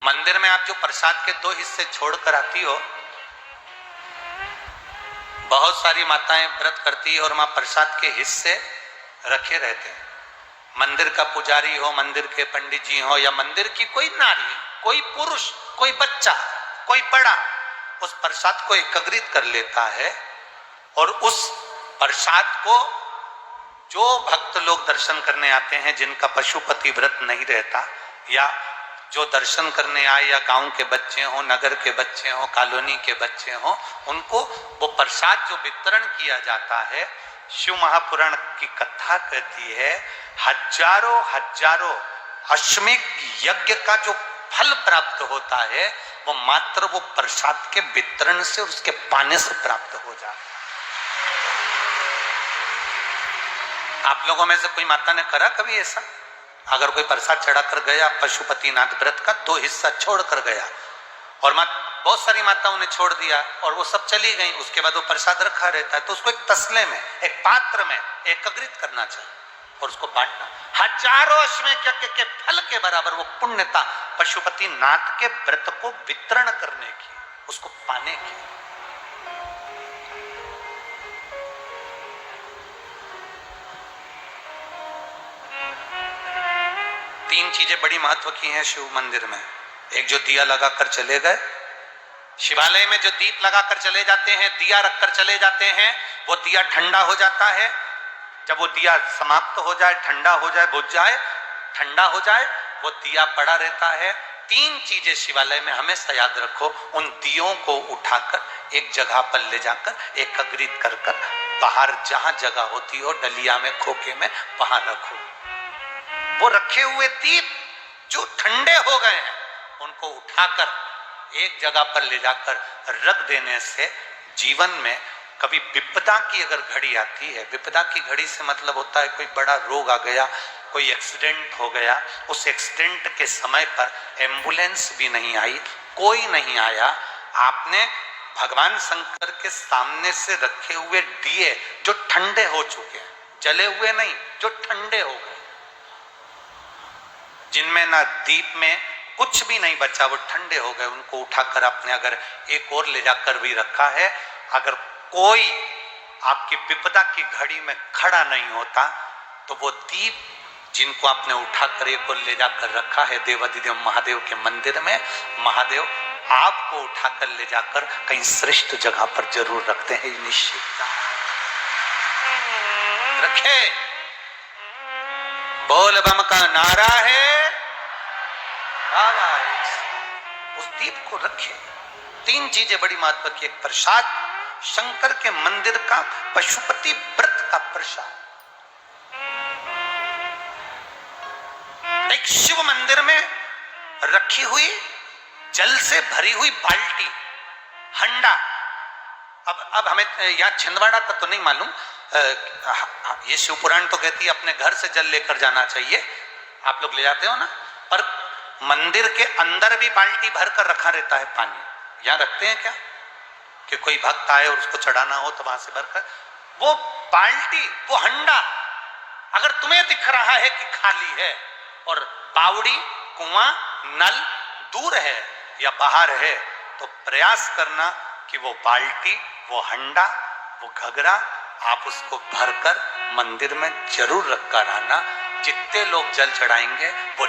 मंदिर में आप जो प्रसाद के 2 हिस्से छोड़कर आती हो, बहुत सारी माताएं व्रत करती है और मां प्रसाद के हिस्से रखे रहते हैं। मंदिर का पुजारी हो, मंदिर के पंडित जी हो, या मंदिर की कोई नारी, कोई पुरुष, कोई बच्चा, कोई बड़ा, उस प्रसाद को एकत्रित कर लेता है और उस प्रसाद को जो भक्त लोग दर्शन करने आते हैं, जिनका पशुपति व्रत नहीं रहता, या जो दर्शन करने आए, या गांव के बच्चे हो, नगर के बच्चे हो, कॉलोनी के बच्चे हो, उनको वो प्रसाद जो वितरण किया जाता है, शिव महापुराण की कथा कहती है हजारों हजारों अश्वमेध यज्ञ का जो फल प्राप्त होता है वो मात्र वो प्रसाद के वितरण से, उसके पाने से प्राप्त हो जाता है। आप लोगों में से कोई माता ने करा कभी ऐसा? अगर कोई प्रसाद चढ़ाकर गया पशुपतिनाथ व्रत का, 2 हिस्सा छोड़कर गया, और बहुत सारी माताओं ने छोड़ दिया और वो सब चली गई, उसके बाद वो प्रसाद रखा रहता है, तो उसको एक तसले में, एक पात्र में एकत्रित करना चाहिए और उसको बांटना। हजारों अश्वमेध यज्ञ के फल के बराबर वो पुण्यता पशुपतिनाथ के व्रत को वितरण करने की, उसको पाने की। तीन चीजें बड़ी महत्व की हैं शिव मंदिर में। एक, जो दिया लगाकर चले गए, शिवालय में जो दीप लगाकर चले जाते हैं, दिया रखकर चले जाते हैं, वो दिया ठंडा हो जाता है। जब वो दिया समाप्त हो जाए, ठंडा हो जाए, बुझ जाए, ठंडा हो जाए, वो दिया पड़ा रहता है। 3 चीजें शिवालय में हमेशा याद रखो। उन दियों को उठाकर एक जगह पर ले जाकर एकत्रित कर कर बाहर जहां जगह होती हो, डलिया में, खोखे में, वहां रखो। वो रखे हुए दीप जो ठंडे हो गए हैं, उनको उठाकर एक जगह पर ले जाकर रख देने से जीवन में कभी विपदा की अगर घड़ी आती है, विपदा की घड़ी से मतलब होता है कोई बड़ा रोग आ गया, कोई एक्सीडेंट हो गया, उस एक्सीडेंट के समय पर एम्बुलेंस भी नहीं आई, कोई नहीं आया, आपने भगवान शंकर के सामने से रखे हुए दिए जो ठंडे हो चुके हैं, जले हुए नहीं, जो ठंडे हो गए, जिनमें ना दीप में कुछ भी नहीं बचा, वो ठंडे हो गए, उनको उठाकर आपने अगर एक और ले जाकर भी रखा है, अगर कोई आपकी विपदा की घड़ी में खड़ा नहीं होता, तो वो दीप जिनको आपने उठाकर एक और ले जाकर रखा है देवाधिदेव महादेव के मंदिर में, महादेव आपको उठाकर ले जाकर कहीं श्रेष्ठ जगह पर जरूर रखते हैं, निश्चित रखे। बोल बम का नारा है, उस दीप को रखे। 3 चीजें बड़ी महत्व की। एक, प्रसाद, शंकर के मंदिर का पशुपति व्रत का प्रसाद। एक, शिव मंदिर में रखी हुई जल से भरी हुई बाल्टी, हंडा। अब हमें यहाँ छिंदवाड़ा का तो नहीं मालूम, ये शिव पुराण तो कहती है अपने घर से जल लेकर जाना चाहिए, आप लोग ले जाते हो ना, पर मंदिर के अंदर भी बाल्टी भरकर रखा रहता है पानी। यहां रखते हैं क्या कि कोई भक्त आए और उसको चढ़ाना हो तो वहां से भरकर, वो बाल्टी, वो हंडा अगर तुम्हें दिख रहा है कि खाली है और बावड़ी, कुआं, नल दूर है या बाहर है, तो प्रयास करना कि वो बाल्टी, वो हंडा, वो घगरा आप उसको भरकर मंदिर में जरूर रखकर आना। जितने लोग जल चढ़ाएंगे वो